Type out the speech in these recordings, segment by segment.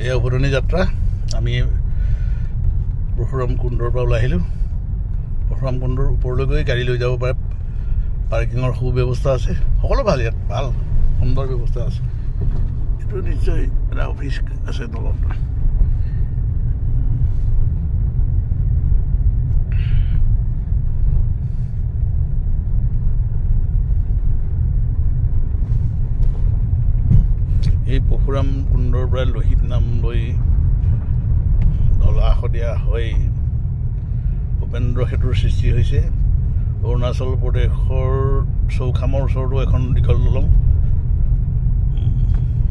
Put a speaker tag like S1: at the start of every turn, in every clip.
S1: এয়া উভতনি যাত্ৰা আমি পৰশুৰাম কুণ্ডৰ পৰা ওলাই আহিলোঁ পৰশুৰাম কুণ্ডৰ ওপৰলৈ গৈ গাড়ী লৈ যাব পাৰে পাৰ্কিঙৰ সুব্যৱস্থা আছে সকলো ভাল ইয়াত ভাল সুন্দৰ ব্যৱস্থা আছে এইটো নিশ্চয় এটা অফিচ আছে তলত এই পৰশুৰাম কুণ্ডৰ পৰা লোহিত নাম লৈ ঢলা-শদিয়া হৈ ভূপেন্দ্ৰ সেতুৰ সৃষ্টি হৈছে অৰুণাচল প্ৰদেশৰ চৌখামৰ ওচৰতো এখন দীঘল দলং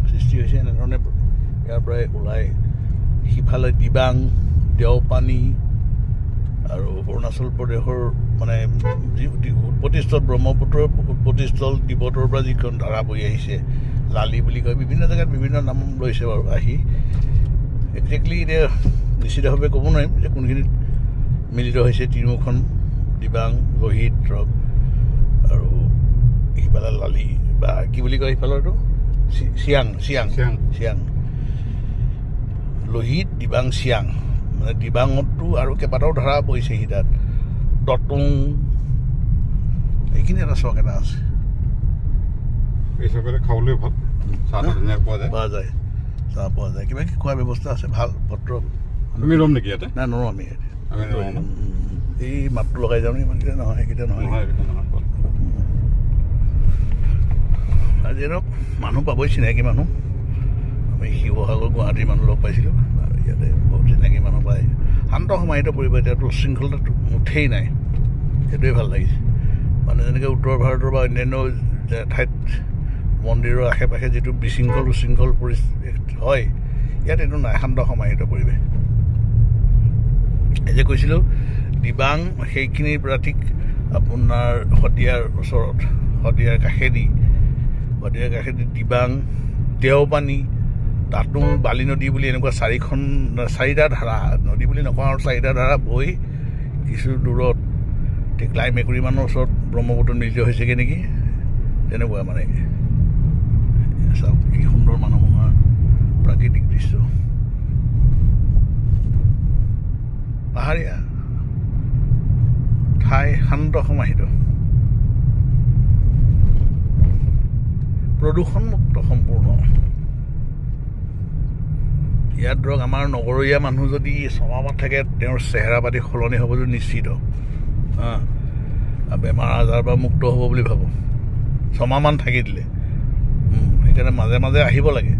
S1: সৃষ্টি হৈছে এনেধৰণে ইয়াৰ পৰাই ওলাই সিফালে দিবাং দেওপানী আৰু অৰুণাচল প্ৰদেশৰ মানে উৎপত্তিস্থল ব্ৰহ্মপুত্ৰৰ উৎপত্তিস্থল তিব্বতৰ পৰা যিখন ধাৰা বৈ আহিছে লালি বুলি কয় বিভিন্ন জেগাত বিভিন্ন নাম লৈছে বাৰু আহি একজেক্টলি এতিয়া নিশ্চিতভাৱে ক'ব নোৱাৰিম যে কোনখিনিত মিলিত হৈছে তিনিওখন দিবাং লোহিত ৰক আৰু সিফালে লালি বা কি বুলি কয় সিফালৰটো চিয়াং লোহিত দিবাং চিয়াং মানে দিবাঙতো আৰু কেইবাটাও ধাৰা পৰিছেহি তাত দটুং এইখিনি এটা চক এটা আছে
S2: খাবলৈ ভাল চাহ
S1: পোৱা যায় চাহ পোৱা যায় কিবা কি খোৱাৰ ব্যৱস্থা আছে ভাল পত্ৰ
S2: আমি ৰ'ম নেকি ইয়াতে
S1: নাই নৰো আমি এই মাতটো লগাই যাওঁ ইমানকেইটা নহয় সেইকেইটা নহয় আজি ধৰক মানুহ পাবই চিনাকি মানুহ আমি শিৱসাগৰ গুৱাহাটীৰ মানুহ লগ পাইছিলোঁ আৰু ইয়াতে বহুত চিনাকি মানুহ পায় শান্ত সমাহিত পৰিব এতিয়াতো উশৃংখলতাটো মুঠেই নাই সেইটোৱে ভাল লাগিছে মানে যেনেকৈ উত্তৰ ভাৰতৰ বা অন্যান্য ঠাইত মন্দিৰৰ আশে পাশে যিটো বিশৃংখল উশৃংখল পৰিস্থিতি হয় ইয়াত এইটো নাই শান্ত সমাহিত পৰিৱেশ এই যে কৈছিলোঁ দিবাং সেইখিনিৰ পৰা ঠিক আপোনাৰ শদিয়াৰ ওচৰত শদিয়াৰ কাষেদি দিবাং দেওপানী দাতুং বালি নদী বুলি এনেকুৱা চাৰিটা ধাৰা নদী বুলি নকওঁ আৰু চাৰিটা ধাৰা বৈ কিছু দূৰত ঠিক লাই মেকুৰীমানৰ ওচৰত ব্ৰহ্মপুত্ৰ মিলিত হৈছেগৈ নেকি তেনেকুৱা মানে চাওক কি সুন্দৰ মনোমোহা প্ৰাকৃতিক দৃশ্য পাহাৰীয়া ঠাই শান্ত সমাহিত প্ৰদূষণমুক্ত সম্পূৰ্ণ ইয়াত ধৰক আমাৰ নগৰীয়া মানুহ যদি ছমাহত থাকে তেওঁৰ চেহেৰা পাতি সলনি হ'বলৈ নিশ্চিত বেমাৰ আজাৰৰ পৰা মুক্ত হ'ব বুলি ভাবোঁ ছমাহমান থাকি দিলে সেইকাৰণে মাজে মাজে আহিব লাগে